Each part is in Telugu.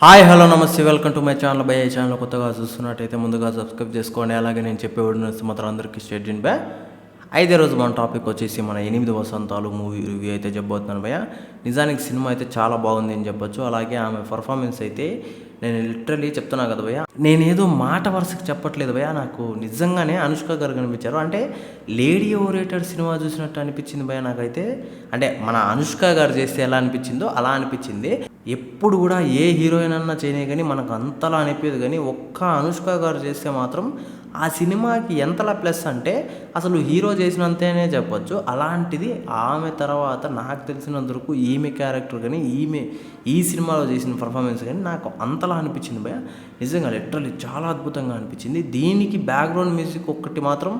హాయ్ హలో నమస్తే వెల్కమ్ టు మై ఛానల్. ఈ ఛానల్ కొత్తగా చూస్తున్నట్టయితే ముందుగా సబ్స్క్రైబ్ చేసుకోండి. అలాగే నేను చెప్పే వీడియోస్ మాత్రం అందరికీ స్టేట్ చేయండి బై. అయితే రోజు మన టాపిక్ వచ్చేసి మన 8 వసంతాలు మూవీ రివ్యూ అయితే చెప్పబోతున్నాను భయ్య. నిజానికి సినిమా అయితే చాలా బాగుంది అని చెప్పొచ్చు. అలాగే ఆమె పర్ఫార్మెన్స్ అయితే నేను లిటరలీ చెప్తున్నా కదా భయ్య, నేనేదో మాట వరుసకి చెప్పట్లేదు భయ్య, నాకు నిజంగానే అనుష్క గారు కనిపించారు. అంటే లేడీ ఓరియంటెడ్ సినిమా చూసినట్టు అనిపించింది భయ్య నాకైతే. అంటే మన అనుష్క గారు చేస్తే ఎలా అనిపించిందో అలా అనిపించింది. ఎప్పుడు కూడా ఏ హీరోయిన్ అన్నా చేయనే కానీ మనకు అంతలా అనిపించదు, కానీ ఒక్క అనుష్క గారు చేస్తే మాత్రం ఆ సినిమాకి ఎంతలా ప్లస్ అంటే అసలు హీరో చేసినంతేనే చెప్పొచ్చు. అలాంటిది ఆమె తర్వాత నాకు తెలిసినంతవరకు ఈమె క్యారెక్టర్ కానీ ఈ సినిమాలో చేసిన పర్ఫార్మెన్స్ కానీ నాకు అంతలా అనిపించింది భయ. నిజంగా లిటరల్లీ చాలా అద్భుతంగా అనిపించింది. దీనికి బ్యాక్గ్రౌండ్ మ్యూజిక్ ఒక్కటి మాత్రం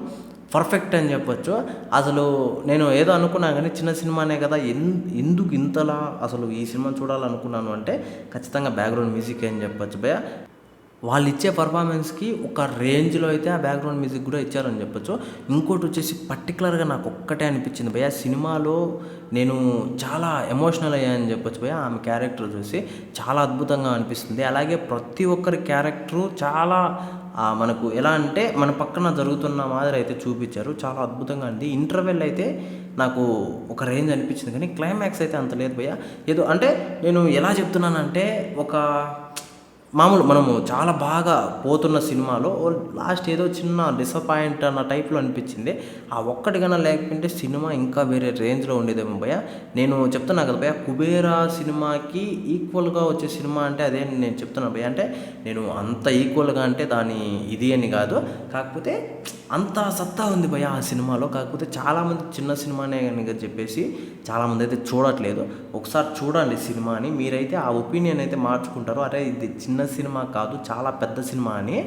పర్ఫెక్ట్ అని చెప్పొచ్చు. అసలు నేను ఏదో అనుకున్నా కానీ చిన్న సినిమానే కదా, ఎందుకు ఇంతలా అసలు ఈ సినిమా చూడాలనుకున్నాను అంటే ఖచ్చితంగా బ్యాక్గ్రౌండ్ మ్యూజిక్ అని చెప్పొచ్చు భయ. వాళ్ళు ఇచ్చే పర్ఫార్మెన్స్కి ఒక రేంజ్లో అయితే ఆ బ్యాక్గ్రౌండ్ మ్యూజిక్ కూడా ఇచ్చారని చెప్పొచ్చు. ఇంకోటి వచ్చేసి పర్టికులర్గా నాకు ఒక్కటే అనిపించింది భయ్య, సినిమాలో నేను చాలా ఎమోషనల్ అయ్యానని చెప్పొచ్చు భయ్య. ఆమె క్యారెక్టర్ చూసి చాలా అద్భుతంగా అనిపిస్తుంది. అలాగే ప్రతి ఒక్కరి క్యారెక్టరు చాలా మనకు ఎలా అంటే మన పక్కన జరుగుతున్న మాదిరి అయితే చూపించారు. చాలా అద్భుతంగా ఉంది. ఇంటర్వెల్ అయితే నాకు ఒక రేంజ్ అనిపించింది, కానీ క్లైమాక్స్ అయితే అంత లేదు భయ్య. ఏదో అంటే నేను ఎలా చెప్తున్నానంటే ఒక మామూలు మనము చాలా బాగా పోతున్న సినిమాలో లాస్ట్ ఏదో చిన్న డిసప్పాయింట్ అన్న టైప్లో అనిపించింది. ఆ ఒక్కటి కన్నా లేకపోతే సినిమా ఇంకా వేరే రేంజ్లో ఉండేదేమో భయ్య. నేను చెప్తున్నా కదా భయ్య, కుబేరా సినిమాకి ఈక్వల్గా వచ్చే సినిమా అంటే అదే నేను చెప్తున్నాను భయ్య. అంటే నేను అంత ఈక్వల్గా అంటే దాని ఇది అని కాదు, కాకపోతే అంత సత్తా ఉంది భయ్య ఆ సినిమాలో. కాకపోతే చాలామంది చిన్న సినిమానే అని చెప్పేసి చాలామంది అయితే చూడట్లేదు. ఒకసారి చూడండి సినిమాని, మీరైతే ఆ ఒపీనియన్ అయితే మార్చుకుంటారు. అరే ఇది చిన్న సినిమా కాదు, చాలా పెద్ద సినిమా అని.